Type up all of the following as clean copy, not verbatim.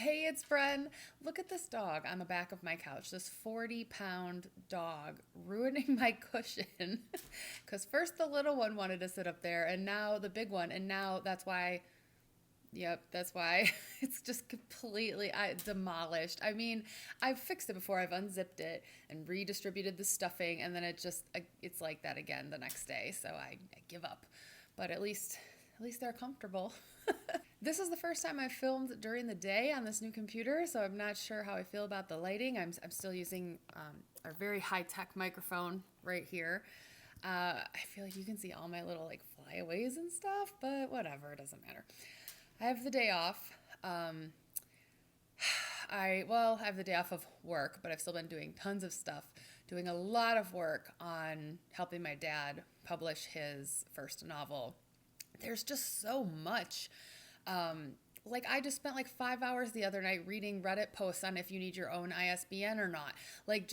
Hey, it's Bren. Look at this dog on the back of my couch. This 40-pound dog ruining my cushion. Because first the little one wanted to sit up there, and now the big one. And now that's why, yep, that's why it's just completely demolished. I mean, I've fixed it before. I've unzipped it and redistributed the stuffing, and then it's like that again the next day. So I give up. But at least they're comfortable. This is the first time I've filmed during the day on this new computer, so I'm not sure how I feel about the lighting. I'm still using our very high-tech microphone right here. I feel like you can see all my little like flyaways and stuff, but whatever, it doesn't matter. I have the day off. I have the day off of work, but I've still been doing tons of stuff, doing a lot of work on helping my dad publish his first novel. There's just so much. Like I just spent like 5 hours the other night reading Reddit posts on if you need your own ISBN or not. Like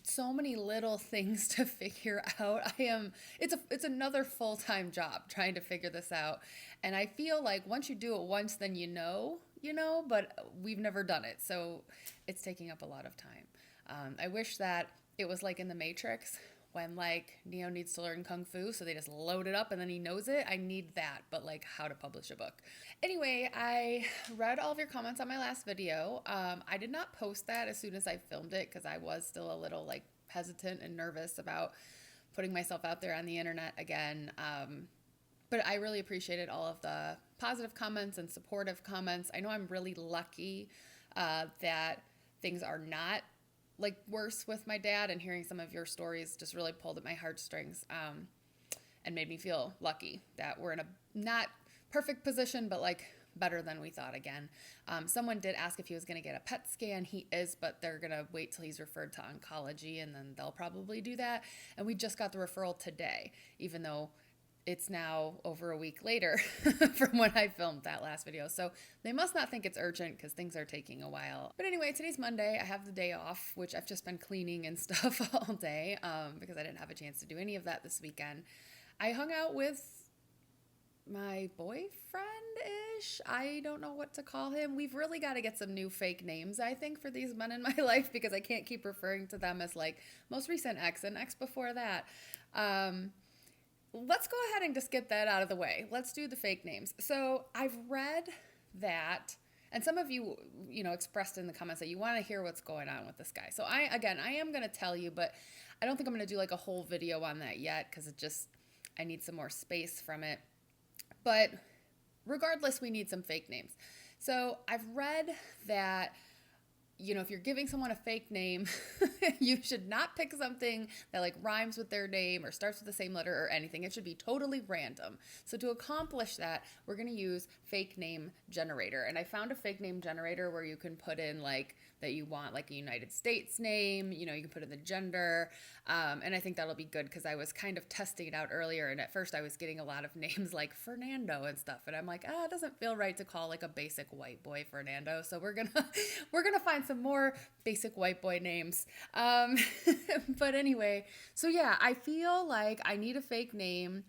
so many little things to figure out. It's another full-time job trying to figure this out. And I feel like once you do it once, then but we've never done it. So it's taking up a lot of time. I wish that it was like in the Matrix when like Neo needs to learn kung fu, so they just load it up and then he knows it. I need that, but like how to publish a book. Anyway, I read all of your comments on my last video. I did not post that as soon as I filmed it because I was still a little like hesitant and nervous about putting myself out there on the internet again. But I really appreciated all of the positive comments and supportive comments. I know I'm really lucky that things are not like worse with my dad, and hearing some of your stories just really pulled at my heartstrings and made me feel lucky that we're in a not perfect position, but like better than we thought again. Someone did ask if he was going to get a PET scan. He is, but they're going to wait till he's referred to oncology and then they'll probably do that. And we just got the referral today, even though it's now over a week later from when I filmed that last video. So they must not think it's urgent because things are taking a while. But anyway, today's Monday. I have the day off, which I've just been cleaning and stuff all day because I didn't have a chance to do any of that this weekend. I hung out with my boyfriend-ish. I don't know what to call him. We've really got to get some new fake names, I think, for these men in my life because I can't keep referring to them as like most recent ex and ex before that. Let's go ahead and just get that out of the way. Let's do the fake names. So I've read that, and some of you, expressed in the comments that you want to hear what's going on with this guy. So I am going to tell you, but I don't think I'm going to do like a whole video on that yet because I need some more space from it. But regardless, we need some fake names. So I've read that if you're giving someone a fake name, you should not pick something that like rhymes with their name or starts with the same letter or anything. It should be totally random. So to accomplish that, we're going to use fake name generator. And I found a fake name generator where you can put in like that you want like a United States name, you can put in the gender. And I think that'll be good because I was kind of testing it out earlier. And at first I was getting a lot of names like Fernando and stuff. And I'm like, it doesn't feel right to call like a basic white boy Fernando. So we're going to find some more basic white boy names. But anyway, so yeah, I feel like I need a fake name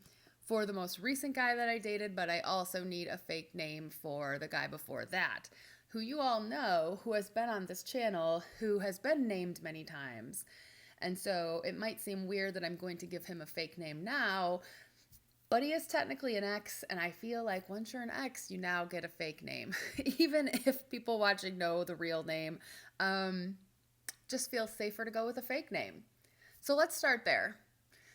for the most recent guy that I dated, but I also need a fake name for the guy before that, who you all know, who has been on this channel, who has been named many times. And so it might seem weird that I'm going to give him a fake name now, but he is technically an ex, and I feel like once you're an ex, you now get a fake name. Even if people watching know the real name, just feels safer to go with a fake name. So let's start there.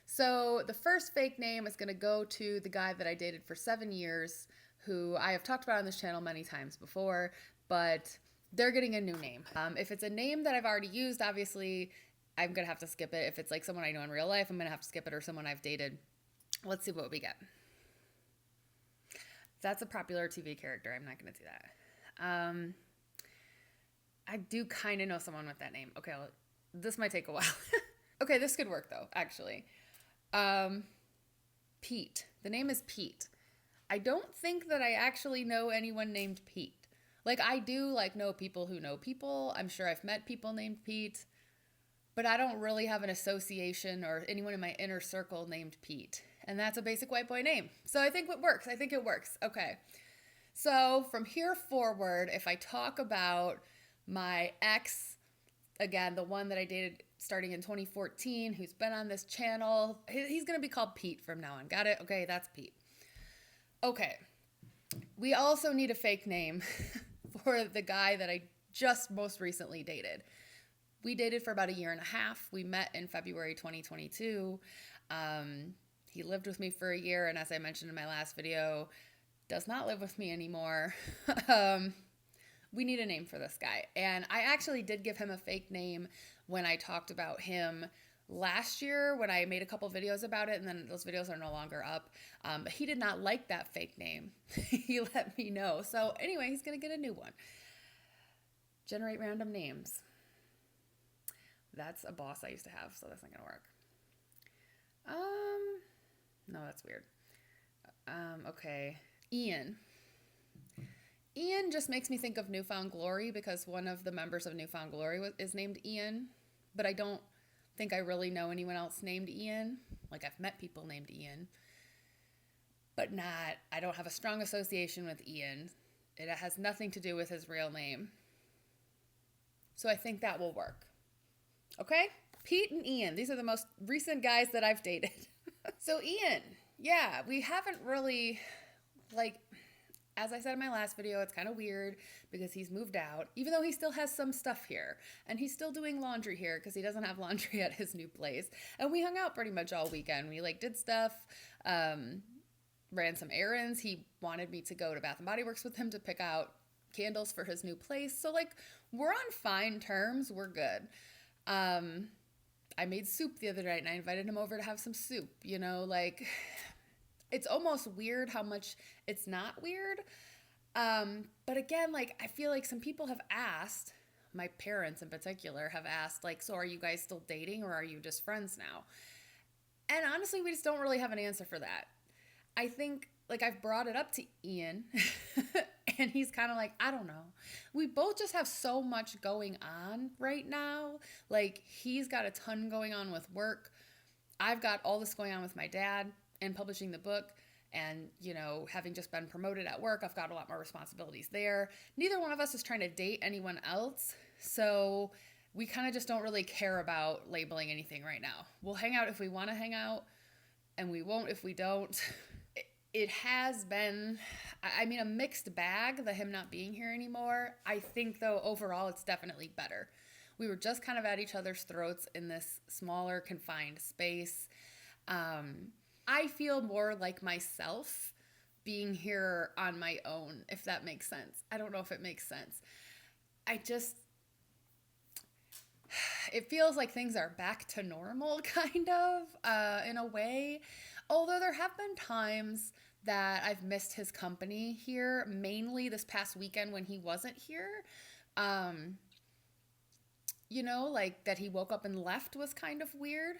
So the first fake name is going to go to the guy that I dated for 7 years, who I have talked about on this channel many times before, but they're getting a new name. If it's a name that I've already used, obviously I'm going to have to skip it. If it's like someone I know in real life, I'm going to have to skip it, or someone I've dated. Let's see what we get. That's a popular TV character. I'm not going to do that. I do kind of know someone with that name. Okay, this might take a while. Okay, this could work though, actually. Pete. The name is Pete. I don't think that I actually know anyone named Pete. Like I do like know people who know people. I'm sure I've met people named Pete, but I don't really have an association or anyone in my inner circle named Pete. And that's a basic white boy name. So I think it works. Okay. So from here forward, if I talk about my ex, again, the one that I dated starting in 2014, who's been on this channel, he's going to be called Pete from now on. Got it? Okay, that's Pete. Okay. We also need a fake name for the guy that I just most recently dated. We dated for about a year and a half. We met in February 2022. He lived with me for a year, and as I mentioned in my last video, does not live with me anymore. We need a name for this guy. And I actually did give him a fake name when I talked about him last year, when I made a couple videos about it, and then those videos are no longer up. But he did not like that fake name. He let me know. So anyway, he's going to get a new one. Generate random names. That's a boss I used to have, so that's not going to work. No, that's weird. Okay. Ian. Ian just makes me think of New Found Glory because one of the members of New Found Glory is named Ian, but I don't think I really know anyone else named Ian. Like, I've met people named Ian, but I don't have a strong association with Ian. It has nothing to do with his real name. So I think that will work. Okay? Pete and Ian. These are the most recent guys that I've dated. So Ian, yeah, we haven't really, as I said in my last video, it's kind of weird because he's moved out, even though he still has some stuff here. And he's still doing laundry here because he doesn't have laundry at his new place. And we hung out pretty much all weekend. We did stuff, ran some errands. He wanted me to go to Bath & Body Works with him to pick out candles for his new place. So we're on fine terms. We're good. I made soup the other night and I invited him over to have some soup, it's almost weird how much it's not weird. But again, I feel like some people have asked, my parents in particular have asked, so are you guys still dating or are you just friends now? And honestly, we just don't really have an answer for that. I think I've brought it up to Ian and he's kind of I don't know. We both just have so much going on right now. He's got a ton going on with work. I've got all this going on with my dad and publishing the book. And, having just been promoted at work, I've got a lot more responsibilities there. Neither one of us is trying to date anyone else. So we kind of just don't really care about labeling anything right now. We'll hang out if we want to hang out and we won't if we don't. It has been, a mixed bag, him not being here anymore. I think, though, overall, it's definitely better. We were just kind of at each other's throats in this smaller, confined space. I feel more like myself being here on my own, if that makes sense. I don't know if it makes sense. It feels like things are back to normal, kind of, in a way. Although there have been times that I've missed his company here, mainly this past weekend when he wasn't here. That he woke up and left was kind of weird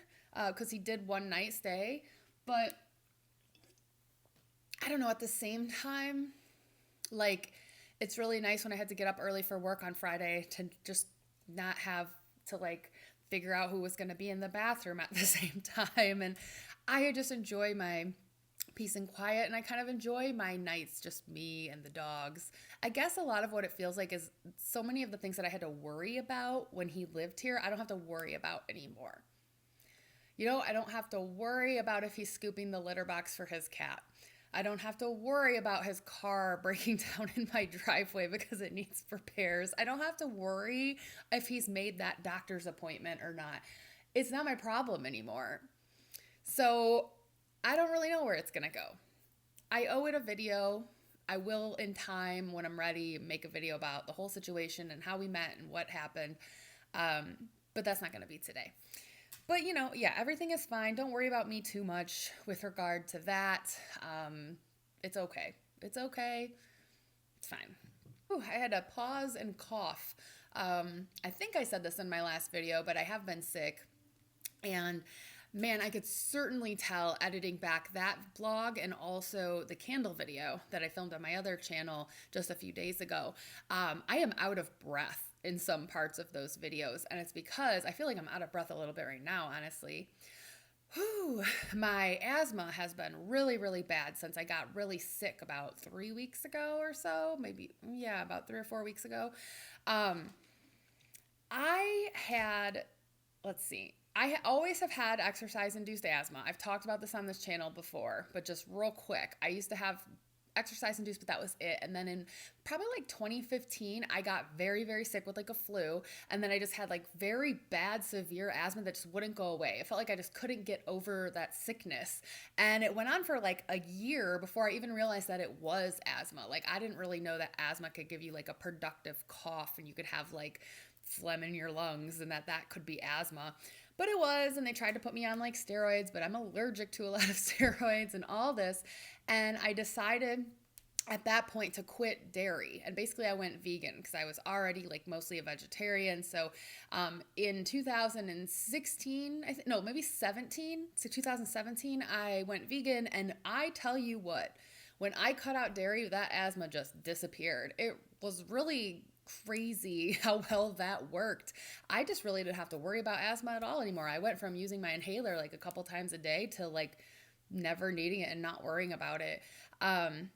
because he did one night stay. But I don't know, at the same time, it's really nice when I had to get up early for work on Friday to just not have to figure out who was going to be in the bathroom at the same time. And I just enjoy my peace and quiet, and I kind of enjoy my nights, just me and the dogs. I guess a lot of what it feels like is so many of the things that I had to worry about when he lived here, I don't have to worry about anymore. I don't have to worry about if he's scooping the litter box for his cat. I don't have to worry about his car breaking down in my driveway because it needs repairs. I don't have to worry if he's made that doctor's appointment or not. It's not my problem anymore. So I don't really know where it's going to go. I owe it a video. I will, in time, when I'm ready, make a video about the whole situation and how we met and what happened. But that's not going to be today. But, everything is fine. Don't worry about me too much with regard to that. It's okay. It's okay. It's fine. Ooh, I had to pause and cough. I think I said this in my last video, but I have been sick. And man, I could certainly tell editing back that vlog and also the candle video that I filmed on my other channel just a few days ago. I am out of breath in some parts of those videos, and it's because I feel like I'm out of breath a little bit right now, honestly. Whew, my asthma has been really, really bad since I got really sick about 3 weeks ago or so. Maybe, yeah, about 3 or 4 weeks ago. Um, I had, let's see, always have had exercise induced asthma. I've talked about this on this channel before, but just real quick, I used to have exercise induced, but that was it. And then in probably like 2015, I got very, very sick with like a flu. And then I just had like very bad, severe asthma that just wouldn't go away. It felt like I just couldn't get over that sickness. And it went on for like a year before I even realized that it was asthma. Like I didn't really know that asthma could give you like a productive cough and you could have like phlegm in your lungs and that could be asthma. But it was, and they tried to put me on like steroids, but I'm allergic to a lot of steroids and all this. And I decided at that point to quit dairy. And basically I went vegan because I was already like mostly a vegetarian. So in 2016, no, maybe 17, so 2017, I went vegan. And I tell you what, when I cut out dairy, that asthma just disappeared. It was really crazy how well that worked. I just really didn't have to worry about asthma at all anymore. I went from using my inhaler like a couple times a day to like never needing it and not worrying about it. And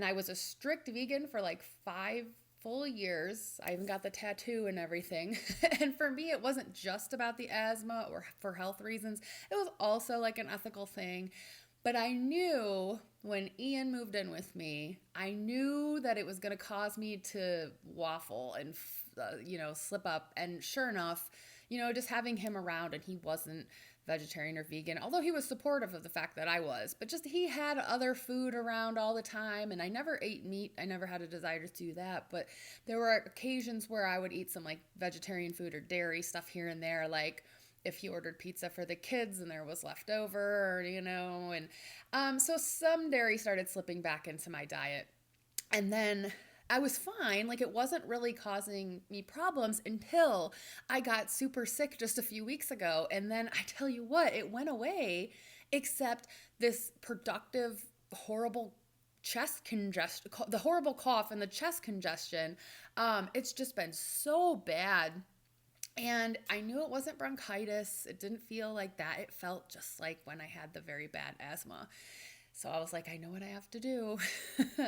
I was a strict vegan for like 5 full years. I even got the tattoo and everything. And for me, it wasn't just about the asthma or for health reasons. It was also like an ethical thing. But I knew when Ian moved in with me, I knew that it was going to cause me to waffle and, slip up. And sure enough, just having him around, and he wasn't vegetarian or vegan, although he was supportive of the fact that I was, but just he had other food around all the time, and I never ate meat. I never had a desire to do that, but there were occasions where I would eat some like vegetarian food or dairy stuff here and there, like if he ordered pizza for the kids and there was leftover, and so some dairy started slipping back into my diet. And then I was fine. Like it wasn't really causing me problems until I got super sick just a few weeks ago. And then I tell you what, it went away, except this productive, horrible chest congestion, the horrible cough and the chest congestion. It's just been so bad. And I knew it wasn't bronchitis. It didn't feel like that. It felt just like when I had the very bad asthma. So I was like, I know what I have to do.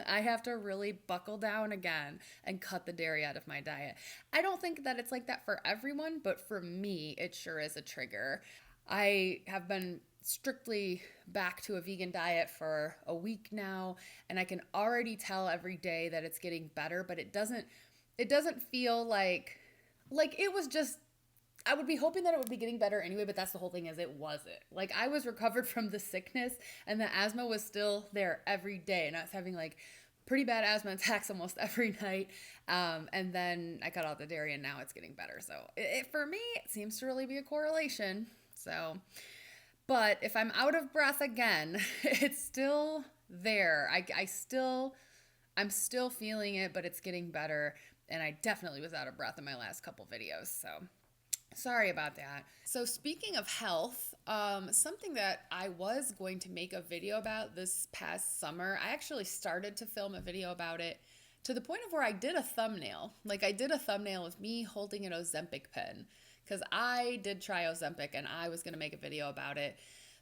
I have to really buckle down again and cut the dairy out of my diet. I don't think that it's like that for everyone, but for me, it sure is a trigger. I have been strictly back to a vegan diet for a week now, and I can already tell every day that it's getting better, but it doesn't feel like it was just, I would be hoping that it would be getting better anyway, but that's the whole thing, is it wasn't. Like I was recovered from the sickness and the asthma was still there every day, and I was having like pretty bad asthma attacks almost every night. And then I cut out the dairy and now it's getting better. So for me, it seems to really be a correlation. So, but if I'm out of breath again, it's still there. I'm still feeling it, but it's getting better. And I definitely was out of breath in my last couple videos. So sorry about that. So speaking of health, something that I was going to make a video about this past summer, I actually started to film a video about it to the point of where I did a thumbnail. Like I did a thumbnail of me holding an Ozempic pen because I did try Ozempic and I was going to make a video about it.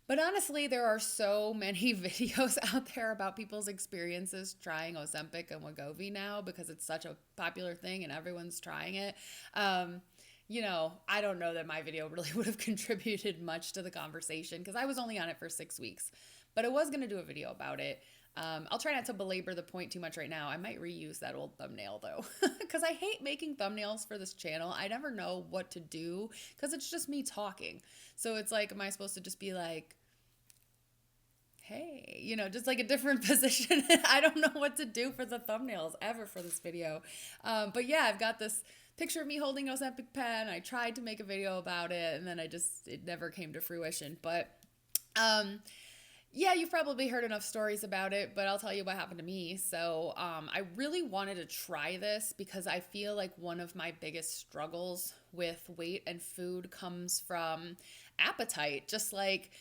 But honestly, there are so many videos out there about people's experiences trying Ozempic and Wegovy now because it's such a popular thing and everyone's trying it. I don't know that my video really would have contributed much to the conversation because I was only on it for 6 weeks. But I was going to do a video about it. I'll try not to belabor the point too much right now. I might reuse that old thumbnail though, because I hate making thumbnails for this channel. I never know what to do because it's just me talking. So it's like, am I supposed to just be like, hey, just like a different position? I don't know what to do for the thumbnails ever for this video. But yeah, I've got this picture of me holding an Ozempic pen. I tried to make a video about it and then it never came to fruition. But yeah, you've probably heard enough stories about it, but I'll tell you what happened to me. So I really wanted to try this because I feel like one of my biggest struggles with weight and food comes from appetite, just like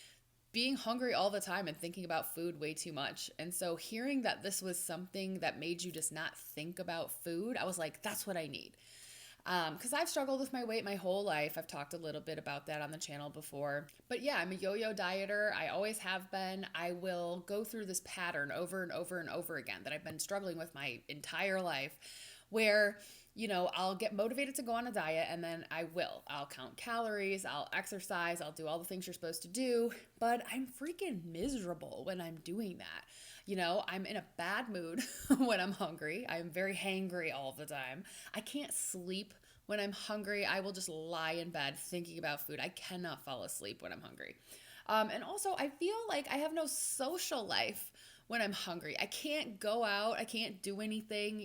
being hungry all the time and thinking about food way too much. And so hearing that this was something that made you just not think about food, I was like, that's what I need. Because I've struggled with my weight my whole life. I've talked a little bit about that on the channel before. But yeah, I'm a yo-yo dieter. I always have been. I will go through this pattern over and over and over again that I've been struggling with my entire life, where I'll get motivated to go on a diet, and then I will. I'll count calories, I'll exercise, I'll do all the things you're supposed to do, but I'm freaking miserable when I'm doing that. I'm in a bad mood when I'm hungry. I'm very hangry all the time. I can't sleep when I'm hungry. I will just lie in bed thinking about food. I cannot fall asleep when I'm hungry. And also, I feel like I have no social life when I'm hungry. I can't go out. I can't do anything,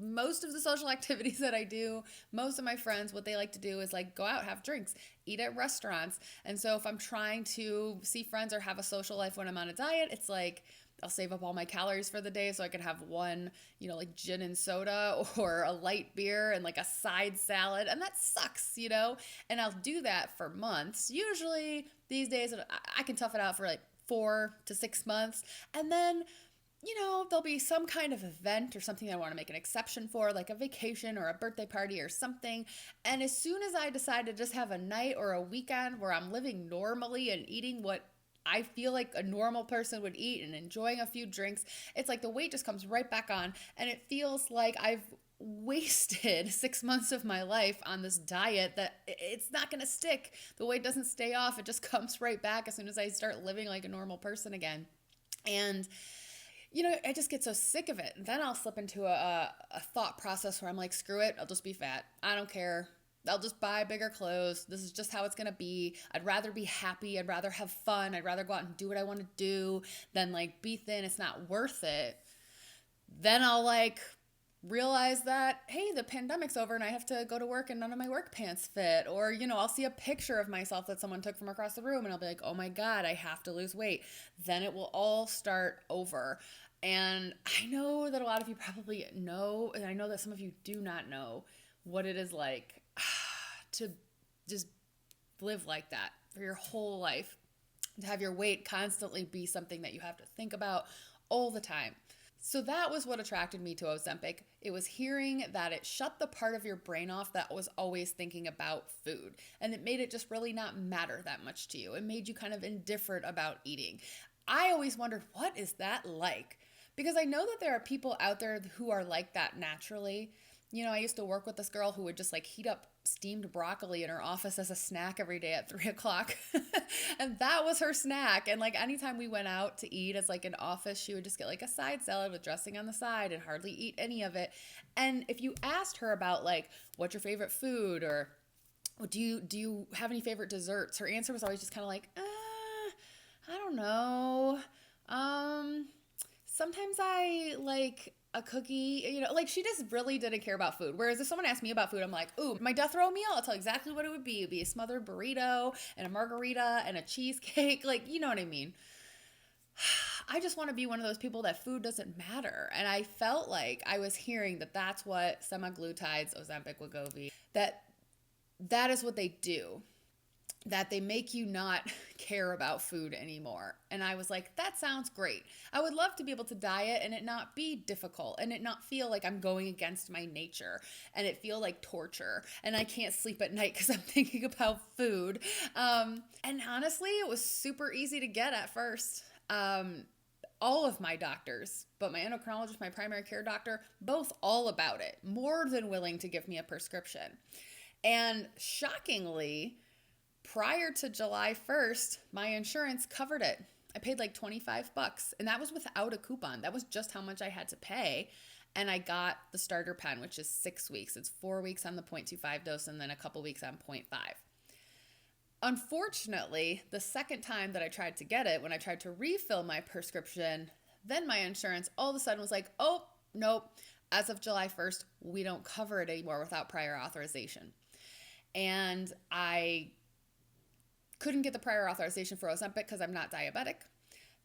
most of the social activities that I do, most of my friends, what they like to do is like go out, have drinks, eat at restaurants. And so if I'm trying to see friends or have a social life when I'm on a diet, it's like I'll save up all my calories for the day so I can have one, like gin and soda or a light beer and like a side salad. And that sucks, and I'll do that for months. Usually these days I can tough it out for like 4 to 6 months. And then there'll be some kind of event or something I want to make an exception for, like a vacation or a birthday party or something. And as soon as I decide to just have a night or a weekend where I'm living normally and eating what I feel like a normal person would eat and enjoying a few drinks, it's like the weight just comes right back on. And it feels like I've wasted 6 months of my life on this diet that it's not going to stick. The weight doesn't stay off. It just comes right back as soon as I start living like a normal person again. And I just get so sick of it. And then I'll slip into a thought process where I'm like, screw it, I'll just be fat. I don't care. I'll just buy bigger clothes. This is just how it's going to be. I'd rather be happy. I'd rather have fun. I'd rather go out and do what I want to do than like be thin. It's not worth it. Then I'll like realize that, hey, the pandemic's over and I have to go to work and none of my work pants fit. Or, I'll see a picture of myself that someone took from across the room and I'll be like, oh my God, I have to lose weight. Then it will all start over. And I know that a lot of you probably know, and I know that some of you do not know what it is like to just live like that for your whole life, to have your weight constantly be something that you have to think about all the time. So that was what attracted me to Ozempic. It was hearing that it shut the part of your brain off that was always thinking about food. And it made it just really not matter that much to you. It made you kind of indifferent about eating. I always wondered, what is that like? Because I know that there are people out there who are like that naturally. I used to work with this girl who would just like heat up steamed broccoli in her office as a snack every day at 3:00. And that was her snack. And like anytime we went out to eat as like an office, she would just get like a side salad with dressing on the side and hardly eat any of it. And if you asked her about like, what's your favorite food, or do you have any favorite desserts? Her answer was always just kind of like, I don't know. Sometimes I like a cookie, like she just really didn't care about food. Whereas if someone asked me about food, I'm like, ooh, my death row meal, I'll tell you exactly what it would be. It'd be a smothered burrito and a margarita and a cheesecake. Like, you know what I mean? I just want to be one of those people that food doesn't matter. And I felt like I was hearing that that's what semaglutides, Ozempic, Wegovy, that is what they do. That they make you not care about food anymore. And I was like, that sounds great. I would love to be able to diet and it not be difficult and it not feel like I'm going against my nature and it feel like torture and I can't sleep at night because I'm thinking about food. And honestly, it was super easy to get at first. All of my doctors, but my endocrinologist, my primary care doctor, both all about it, more than willing to give me a prescription. And shockingly, prior to July 1st, my insurance covered it. I paid like $25, and that was without a coupon. That was just how much I had to pay. And I got the starter pen, which is 6 weeks. It's 4 weeks on the 0.25 dose and then a couple weeks on 0.5. Unfortunately, the second time that I tried to get it, when I tried to refill my prescription, then my insurance all of a sudden was like, oh, nope, as of July 1st, we don't cover it anymore without prior authorization. And I couldn't get the prior authorization for Ozempic because I'm not diabetic.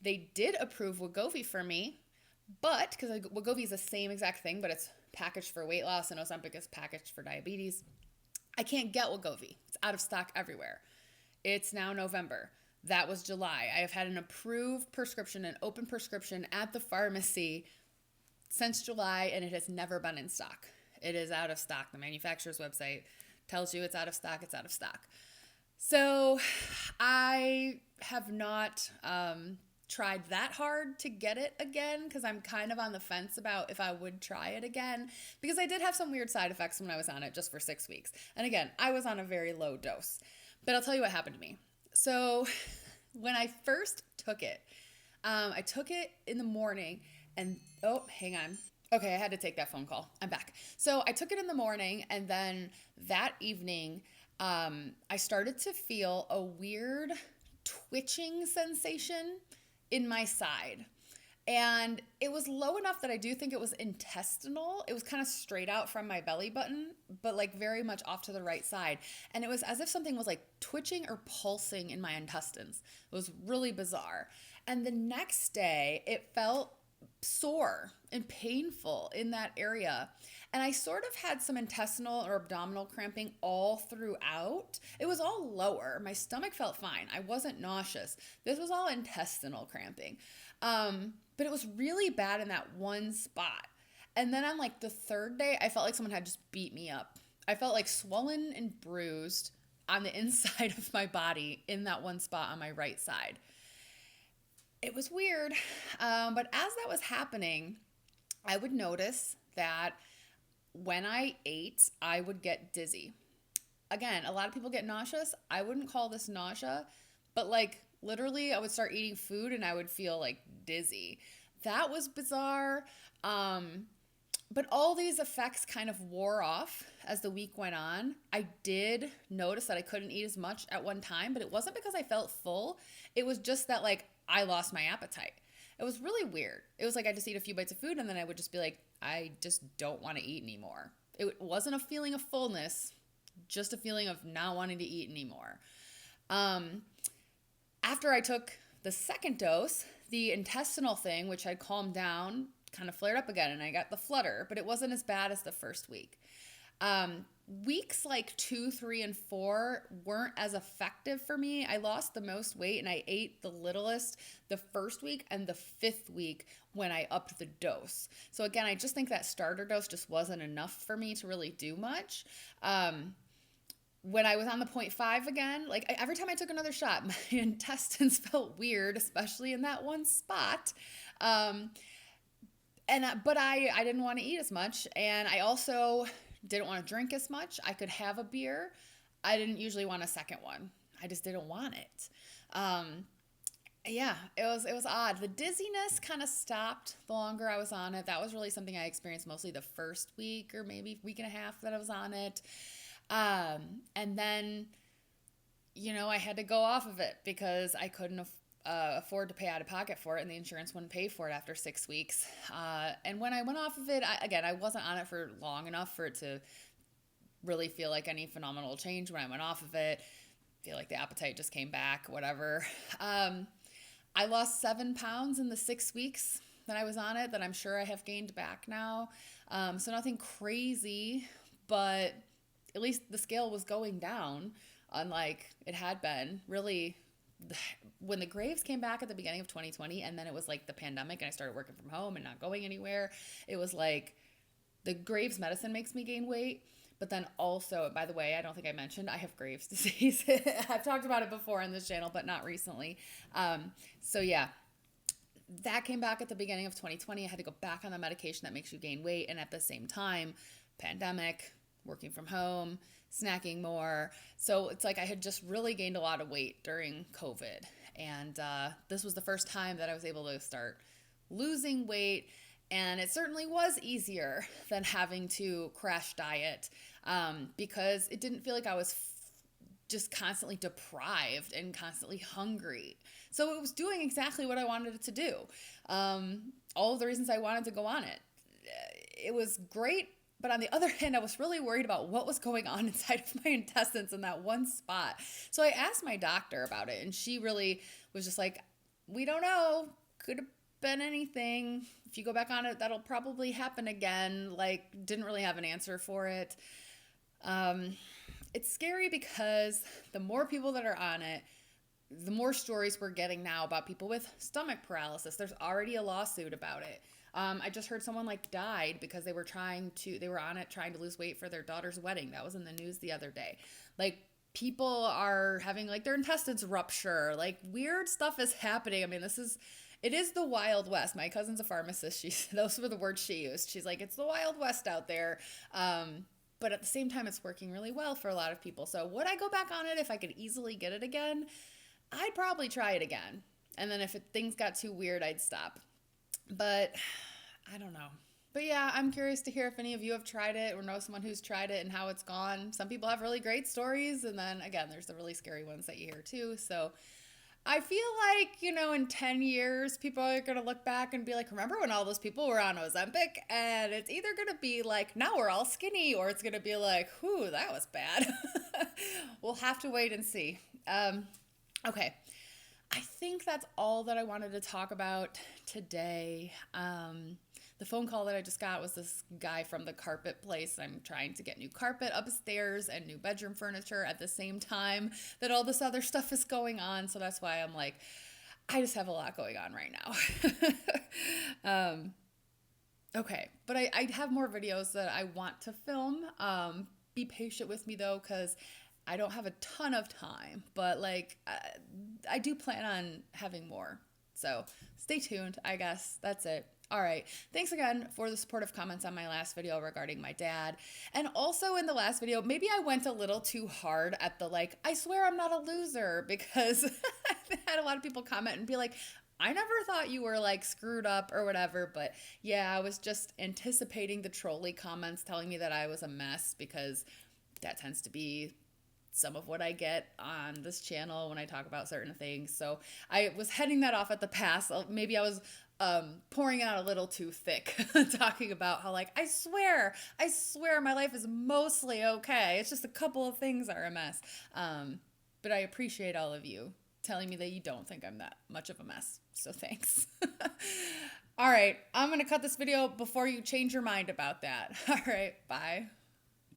They did approve Wegovy for me, but because Wegovy is the same exact thing, but it's packaged for weight loss and Ozempic is packaged for diabetes. I can't get Wegovy. It's out of stock everywhere. It's now November. That was July. I have had an approved prescription, an open prescription at the pharmacy since July, and it has never been in stock. It is out of stock. The manufacturer's website tells you it's out of stock. It's out of stock. So I have not tried that hard to get it again because I'm kind of on the fence about if I would try it again because I did have some weird side effects when I was on it just for 6 weeks. And again, I was on a very low dose. But I'll tell you what happened to me. So when I first took it, I took it in the morning and, oh, hang on. Okay, I had to take that phone call. I'm back. So I took it in the morning and then that evening, I started to feel a weird twitching sensation in my side. And it was low enough that I do think it was intestinal. It was kind of straight out from my belly button, but like very much off to the right side. And it was as if something was like twitching or pulsing in my intestines. It was really bizarre. And the next day, it felt sore and painful in that area. And I sort of had some intestinal or abdominal cramping all throughout. It was all lower. My stomach felt fine. I wasn't nauseous. This was all intestinal cramping. But it was really bad in that one spot. And then on like the third day, I felt like someone had just beat me up. I felt like swollen and bruised on the inside of my body in that one spot on my right side. It was weird. But as that was happening, I would notice that when I ate, I would get dizzy. Again, a lot of people get nauseous. I wouldn't call this nausea, but like literally I would start eating food and I would feel like dizzy. That was bizarre. But all these effects kind of wore off as the week went on. I did notice that I couldn't eat as much at one time, but it wasn't because I felt full. It was just that like I lost my appetite. It was really weird. It was like I just eat a few bites of food and then I would just be like, I just don't want to eat anymore. It wasn't a feeling of fullness, just a feeling of not wanting to eat anymore. After I took the second dose, the intestinal thing, which had calmed down, kind of flared up again and I got the flutter, but it wasn't as bad as the first week. Weeks like 2, 3, and 4 weren't as effective for me. I lost the most weight and I ate the littlest the first week and the 5th week when I upped the dose. So again, I just think that starter dose just wasn't enough for me to really do much. When I was on the 0.5 again, like every time I took another shot, my intestines felt weird, especially in that one spot. But I didn't want to eat as much. And I also didn't want to drink as much. I could have a beer. I didn't usually want a second one. I just didn't want it. Yeah, it was odd. The dizziness kind of stopped the longer I was on it. That was really something I experienced mostly the first week or maybe week and a half that I was on it. And then, I had to go off of it because I couldn't afford to pay out of pocket for it and the insurance wouldn't pay for it after 6 weeks. And when I went off of it, I wasn't on it for long enough for it to really feel like any phenomenal change when I went off of it. I feel like the appetite just came back, whatever. I lost 7 pounds in the 6 weeks that I was on it that I'm sure I have gained back now. So nothing crazy, but at least the scale was going down, unlike it had been. Really, when the Graves came back at the beginning of 2020, and then it was like the pandemic and I started working from home and not going anywhere, it was like the Graves medicine makes me gain weight. But then also, by the way, I don't think I mentioned, I have Graves' disease. I've talked about it before on this channel, but not recently. So yeah, that came back at the beginning of 2020. I had to go back on the medication that makes you gain weight. And at the same time, pandemic, working from home, snacking more. So it's like I had just really gained a lot of weight during COVID. And this was the first time that I was able to start losing weight. And it certainly was easier than having to crash diet because it didn't feel like I was just constantly deprived and constantly hungry. So it was doing exactly what I wanted it to do. All of the reasons I wanted to go on it. It was great. But on the other hand, I was really worried about what was going on inside of my intestines in that one spot. So I asked my doctor about it, and she really was just like, we don't know. Could have been anything. If you go back on it, that'll probably happen again. Like, didn't really have an answer for it. It's scary because the more people that are on it, the more stories we're getting now about people with stomach paralysis. There's already a lawsuit about it. I just heard someone like died because they were on it trying to lose weight for their daughter's wedding. That was in the news the other day. Like, people are having like their intestines rupture. Like, weird stuff is happening. I mean, it is the Wild West. My cousin's a pharmacist. Those were the words she used. She's like, it's the Wild West out there. But at the same time, it's working really well for a lot of people. So would I go back on it if I could easily get it again? I'd probably try it again. And then if things got too weird, I'd stop. But I don't know. But yeah, I'm curious to hear if any of you have tried it or know someone who's tried it and how it's gone. Some people have really great stories. And then again, there's the really scary ones that you hear too. So I feel like, in 10 years, people are going to look back and be like, remember when all those people were on Ozempic? And it's either going to be like, now we're all skinny, or it's going to be like, whew, that was bad. We'll have to wait and see. Okay. I think that's all that I wanted to talk about today. The phone call that I just got was this guy from the carpet place. I'm trying to get new carpet upstairs and new bedroom furniture at the same time that all this other stuff is going on. So that's why I'm like, I just have a lot going on right now. Okay, but I have more videos that I want to film. Be patient with me though, because I don't have a ton of time, but like I do plan on having more. So stay tuned, I guess. That's it. All right. Thanks again for the supportive comments on my last video regarding my dad. And also in the last video, maybe I went a little too hard at the like, I swear I'm not a loser, because I had a lot of people comment and be like, I never thought you were like screwed up or whatever. But yeah, I was just anticipating the trolley comments telling me that I was a mess, because that tends to be some of what I get on this channel when I talk about certain things. So I was heading that off at the pass. Maybe I was pouring out a little too thick, talking about how like, I swear my life is mostly okay. It's just a couple of things are a mess. But I appreciate all of you telling me that you don't think I'm that much of a mess. So thanks. All right. I'm going to cut this video before you change your mind about that. All right. Bye.